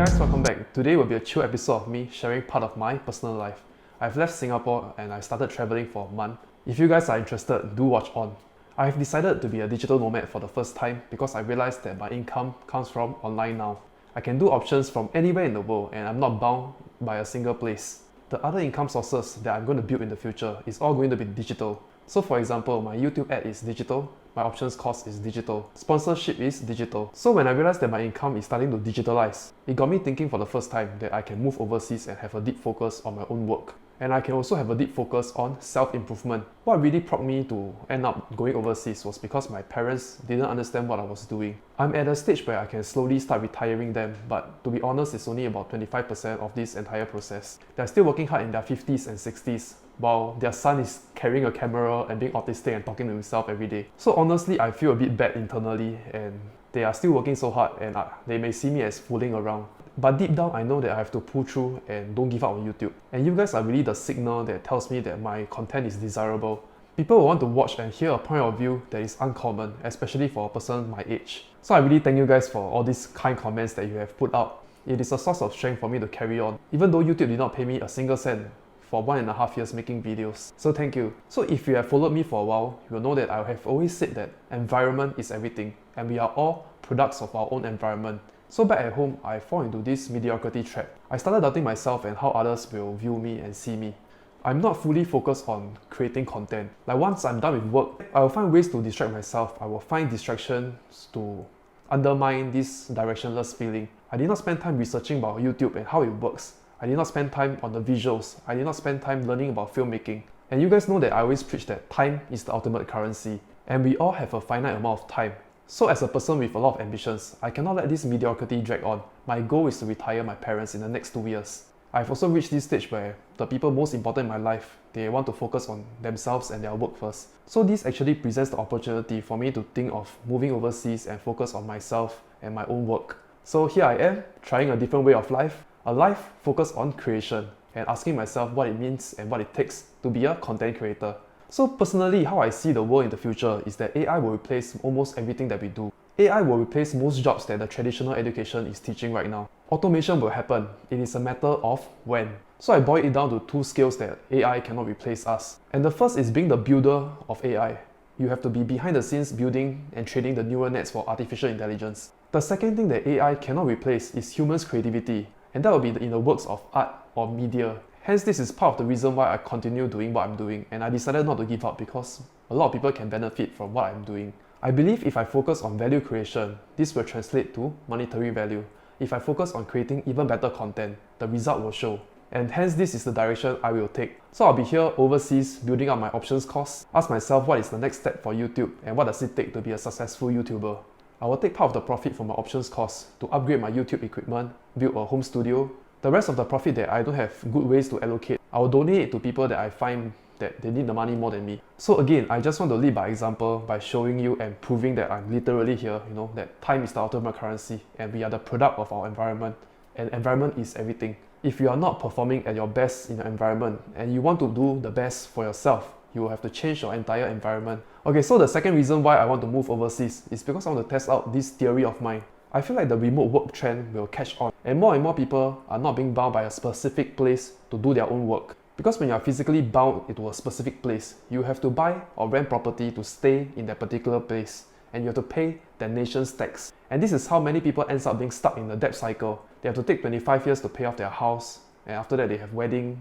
guys, welcome back. Today will be a chill episode of me sharing part of my personal life. I've left Singapore and I started traveling for a month. If you guys are interested, do watch on. I have decided to be a digital nomad for the first time because I realized that my income comes from online now. I can do options from anywhere in the world and I'm not bound by a single place. The other income sources that I'm going to build in the future is all going to be digital. So for example, my YouTube ad is digital, my options cost is digital, sponsorship is digital. So when I realized that my income is starting to digitalize, it got me thinking for the first time that I can move overseas and have a deep focus on my own work. And I can also have a deep focus on self-improvement. What really prompted me to end up going overseas was because my parents didn't understand what I was doing. I'm at a stage where I can slowly start retiring them, but to be honest, it's only about 25% of this entire process. They're still working hard in their 50s and 60s, while their son is carrying a camera and being autistic and talking to himself every day. So honestly, I feel a bit bad internally, and they are still working so hard and they may see me as fooling around. But deep down, I know that I have to pull through and don't give up on YouTube. And you guys are really the signal that tells me that my content is desirable. People will want to watch and hear a point of view that is uncommon, especially for a person my age. So I really thank you guys for all these kind comments that you have put out. It is a source of strength for me to carry on, even though YouTube did not pay me a single cent for 1.5 years making videos. So thank you. So if you have followed me for a while, you will know that I have always said that environment is everything, and we are all products of our own environment. So back at home, I fall into this mediocrity trap. I started doubting myself and how others will view me and see me. I'm not fully focused on creating content. Like once I'm done with work, I will find ways to distract myself. I will find distractions to undermine this directionless feeling. I did not spend time researching about YouTube and how it works. I did not spend time on the visuals. I did not spend time learning about filmmaking. And you guys know that I always preach that time is the ultimate currency. And we all have a finite amount of time. So as a person with a lot of ambitions, I cannot let this mediocrity drag on. My goal is to retire my parents in the next 2 years. I've also reached this stage where the people most important in my life, they want to focus on themselves and their work first. So this actually presents the opportunity for me to think of moving overseas and focus on myself and my own work. So here I am, trying a different way of life, a life focused on creation, and asking myself what it means and what it takes to be a content creator. So personally, how I see the world in the future is that AI will replace almost everything that we do. AI will replace most jobs that the traditional education is teaching right now. Automation will happen. It is a matter of when. So I boil it down to 2 skills that AI cannot replace us. And the first is being the builder of AI. You have to be behind the scenes building and training the neural nets for artificial intelligence. The second thing that AI cannot replace is humans' creativity. And that will be in the works of art or media. Hence, this is part of the reason why I continue doing what I'm doing, and I decided not to give up because a lot of people can benefit from what I'm doing. I believe if I focus on value creation, this will translate to monetary value. If I focus on creating even better content, the result will show. And hence, this is the direction I will take. So I'll be here overseas building up my options costs, ask myself what is the next step for YouTube and what does it take to be a successful YouTuber. I will take part of the profit from my options costs to upgrade my YouTube equipment, build a home studio. The rest of the profit that I don't have good ways to allocate, I will donate it to people that I find that they need the money more than me. So again, I just want to lead by example by showing you and proving that I'm literally here, that time is the ultimate currency and we are the product of our environment, and environment is everything. If you are not performing at your best in your environment and you want to do the best for yourself, you will have to change your entire environment. Okay, so the second reason why I want to move overseas is because I want to test out this theory of mine. I feel like the remote work trend will catch on and more people are not being bound by a specific place to do their own work. Because when you are physically bound into a specific place, you have to buy or rent property to stay in that particular place and you have to pay the nation's tax. And this is how many people ends up being stuck in the debt cycle. They have to take 25 years to pay off their house, and after that they have wedding,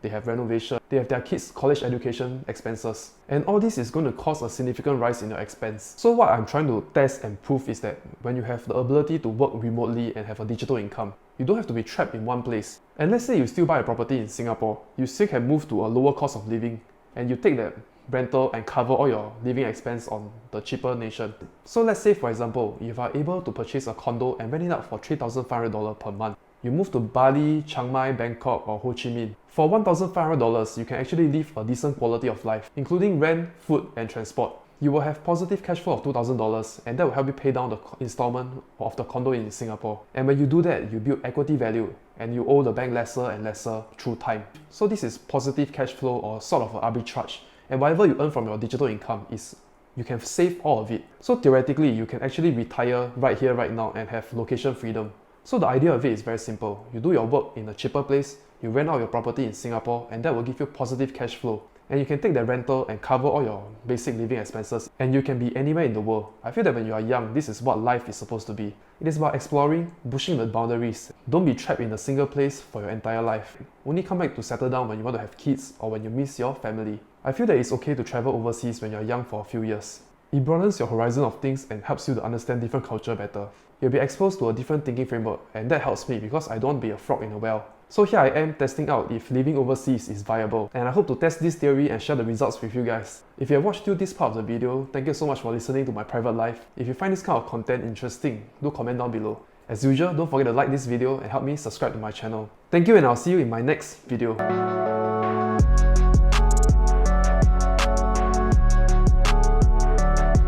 they have renovation, they have their kids' college education expenses. And all this is going to cause a significant rise in your expense. So what I'm trying to test and prove is that when you have the ability to work remotely and have a digital income, you don't have to be trapped in one place. And let's say you still buy a property in Singapore, you still can move to a lower cost of living and you take that rental and cover all your living expense on the cheaper nation. So let's say for example, if you are able to purchase a condo and rent it out for $3,500 per month, you move to Bali, Chiang Mai, Bangkok or Ho Chi Minh. For $1,500, you can actually live a decent quality of life, including rent, food and transport. You will have positive cash flow of $2,000 and that will help you pay down the installment of the condo in Singapore. And when you do that, you build equity value and you owe the bank lesser and lesser through time. So this is positive cash flow or sort of an arbitrage. And whatever you earn from your digital income is you can save all of it. So theoretically, you can actually retire right here, right now and have location freedom. So the idea of it is very simple. You do your work in a cheaper place, you rent out your property in Singapore, and that will give you positive cash flow. And you can take that rental and cover all your basic living expenses, and you can be anywhere in the world. I feel that when you are young, this is what life is supposed to be. It is about exploring, pushing the boundaries. Don't be trapped in a single place for your entire life. Only come back to settle down when you want to have kids or when you miss your family. I feel that it's okay to travel overseas when you're young for a few years. It broadens your horizon of things and helps you to understand different culture better. You'll be exposed to a different thinking framework, and that helps me because I don't want to be a frog in a well. So here I am testing out if living overseas is viable, and I hope to test this theory and share the results with you guys. If you have watched till this part of the video, thank you so much for listening to my private life. If you find this kind of content interesting, do comment down below. As usual, don't forget to like this video and help me subscribe to my channel. Thank you, and I'll see you in my next video.